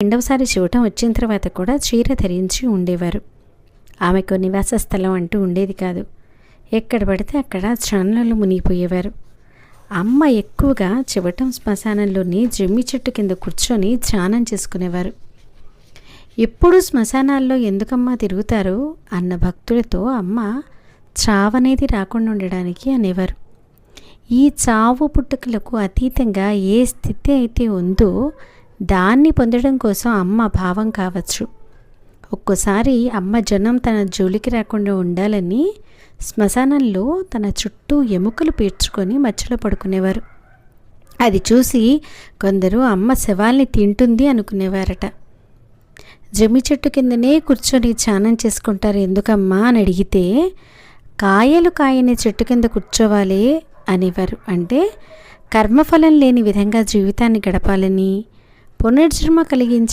రెండవసారి చూడటం వచ్చిన తర్వాత కూడా చీర ధరించి ఉండేవారు. ఆమెకు నివాస స్థలం అంటూ ఉండేది కాదు. ఎక్కడ పడితే అక్కడ స్నానాల్లో మునిగిపోయేవారు. అమ్మ ఎక్కువగా చివటం శ్మశానంలోని జమ్మి చెట్టు కింద కూర్చొని స్నానం చేసుకునేవారు. ఎప్పుడూ శ్మశానాల్లో ఎందుకమ్మా తిరుగుతారు అన్న భక్తులతో అమ్మ చావనేది రాకుండా ఉండడానికి అనేవారు. ఈ చావు పుట్టుకలకు అతీతంగా ఏ స్థితి అయితే ఉందో దాన్ని పొందడం కోసం అమ్మ భావం కావచ్చు. ఒక్కోసారి అమ్మ జనం తన జోలికి రాకుండా ఉండాలని శ్మశానంలో తన చుట్టూ ఎముకలు పేర్చుకొని మధ్యలో పడుకునేవారు. అది చూసి కొందరు అమ్మ శవాల్ని తింటుంది అనుకునేవారట. జమ్మి చెట్టు కిందనే కూర్చొని స్నానం చేసుకుంటారు ఎందుకమ్మా అని అడిగితే, కాయలు కాయని చెట్టు కింద కూర్చోవాలి అనేవారు. అంటే కర్మఫలం లేని విధంగా జీవితాన్ని గడపాలని, పునర్జన్మ కలిగించి